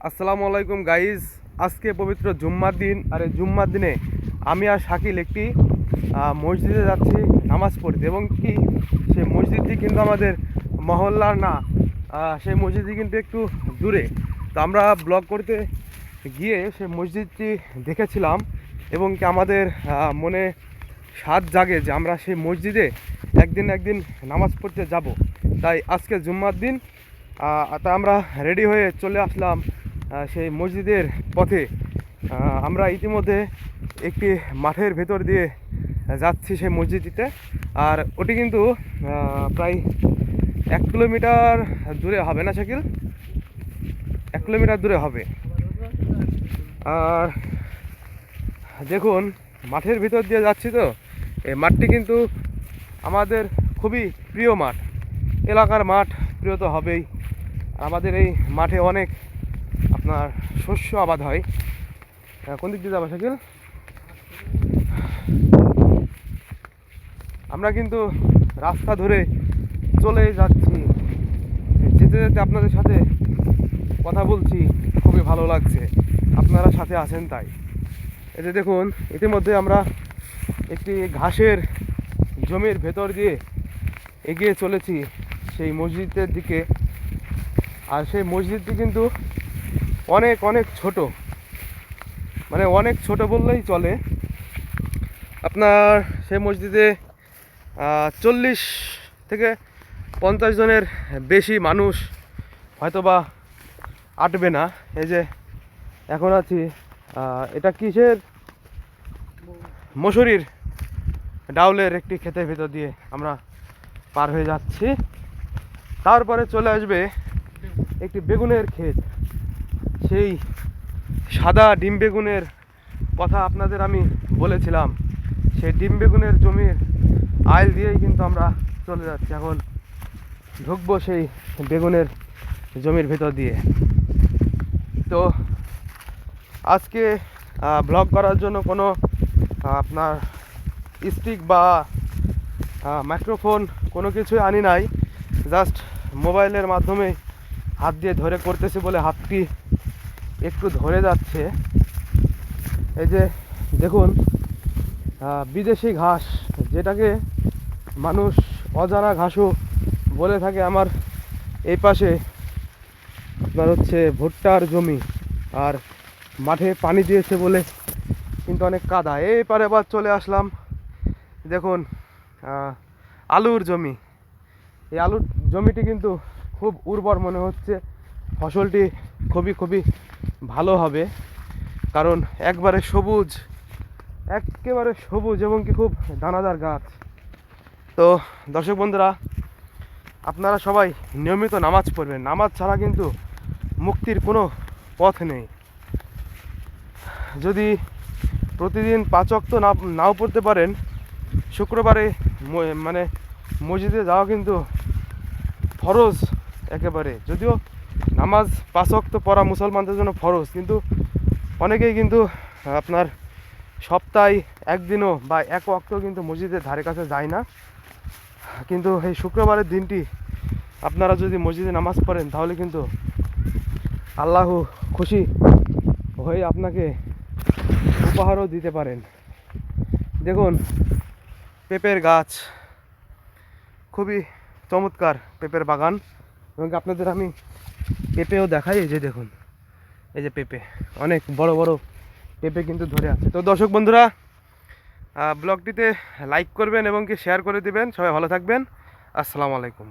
আসসালামু আলাইকুম গাইজ। আজকে পবিত্র জুম্মার দিন, আর এই জুম্মার দিনে আমি আর শাকিল একটি মসজিদে যাচ্ছি নামাজ পড়তে, এবং কি সেই মসজিদটি কিন্তু আমাদের মহল্লার না, সেই মসজিদটি কিন্তু একটু দূরে। তো আমরা ব্লগ করতে গিয়ে সেই মসজিদটি দেখেছিলাম, এবং কি আমাদের মনে স্বাদ জাগে যে আমরা সেই মসজিদে একদিন নামাজ পড়তে যাব। তাই আজকে জুম্মার দিন, তা আমরা রেডি হয়ে চলে আসলাম সেই মসজিদের পথে। আমরা ইতিমধ্যে একটি মাঠের ভেতর দিয়ে যাচ্ছি সেই মসজিদটিতে, আর ওটি কিন্তু প্রায় 1 কিলোমিটার দূরে হবে না শাকিল? 1 কিলোমিটার দূরে হবে। আর দেখুন, মাঠের ভিতর দিয়ে যাচ্ছি, তো এই মাঠটি কিন্তু আমাদের খুবই প্রিয় মাঠ, এলাকার মাঠ, প্রিয় তো হবেই। আমাদের এই মাঠে অনেক আপনার শস্য আবাদ হয়। কোন দিক দিয়ে যাবো শাকিল? আমরা কিন্তু রাস্তা ধরে চলে যাচ্ছি, যেতে যেতে আপনাদের সাথে কথা বলছি, খুবই ভালো লাগছে, আপনারা সাথে আছেন তাই। এই যে দেখুন, ইতিমধ্যে আমরা একটি ঘাসের জমির ভেতর দিয়ে এগিয়ে চলেছি সেই মসজিদের দিকে। আর সেই মসজিদটি কিন্তু অনেক ছোট, মানে অনেক ছোট বললেই চলে। আপনার সেই মসজিদে 40 থেকে 50 জনের বেশি মানুষ হয়তোবা আটবে না। এই যে এখন আছি, এটা কিসের? মসুরির ডাউলের একটি ক্ষেতের ভেতর দিয়ে আমরা পার হয়ে যাচ্ছি। তারপরে চলে আসবে একটি বেগুনের ক্ষেত। সেই সাদা ডিম বেগুনের কথা আপনাদের আমি বলেছিলাম, সেই ডিম বেগুনের জমির আইল দিয়েই কিন্তু আমরা চলে যাচ্ছি। এখন ঢুকবো সেই বেগুনের জমির ভেতর দিয়ে। তো আজকে ব্লগ করার জন্য কোনো আপনার স্টিক বা মাইক্রোফোন কোনো কিছুই আনি নাই, জাস্ট মোবাইলের মাধ্যমে হাত দিয়ে ধরে করতেছি বলে হাতটি একটু ধরে যাচ্ছে। এই যে দেখুন, বিদেশি ঘাস, যেটাকে মানুষ অজানা ঘাসও বলে থাকে। আমার এই পাশে আপনার হচ্ছে ভুট্টার জমি, আর মাঠে পানি দিয়েছে বলে কিন্তু অনেক কাদা। এই পারে আবার চলে আসলাম, দেখুন আলুর জমি। এই আলুর জমিটি কিন্তু খুব উর্বর মনে হচ্ছে, ফসলটি খুবই ভালো হবে, কারণ একেবারে সবুজ এবং কি খুব দানাদার গাছ। তো দর্শক বন্ধুরা, আপনারা সবাই নিয়মিত নামাজ পড়বেন। নামাজ ছাড়া কিন্তু মুক্তির কোনো পথ নেই। যদি প্রতিদিন 5 ওয়াক্ত নাও পড়তে পারেন, শুক্রবারে মানে মসজিদে যাওয়া কিন্তু ফরজ একেবারে। যদিও নামাজ 5 ওয়াক্ত পড়া মুসলমানদের জন্য ফরজ, কিন্তু অনেকেই কিন্তু আপনার সপ্তাহে একদিনও বা 1 ওয়াক্ত কিন্তু মসজিদের ধারে কাছে যায় না। কিন্তু এই শুক্রবারের দিনটি আপনারা যদি মসজিদে নামাজ পড়েন, তাহলে কিন্তু আল্লাহ খুশি হয়ে আপনাকে উপহারও দিতে পারেন। দেখুন, পেঁপের গাছ, খুবই চমৎকার পেঁপের বাগান, এবং আপনাদের আমি পেঁপেও দেখাই। এই যে দেখুন, এই যে পেঁপে, অনেক বড় পেঁপে কিন্তু ধরে আছে। তো দর্শক বন্ধুরা, ব্লগটিতে লাইক করবেন এবং কি শেয়ার করে দিবেন। সবাই ভালো থাকবেন। আসসালামু আলাইকুম।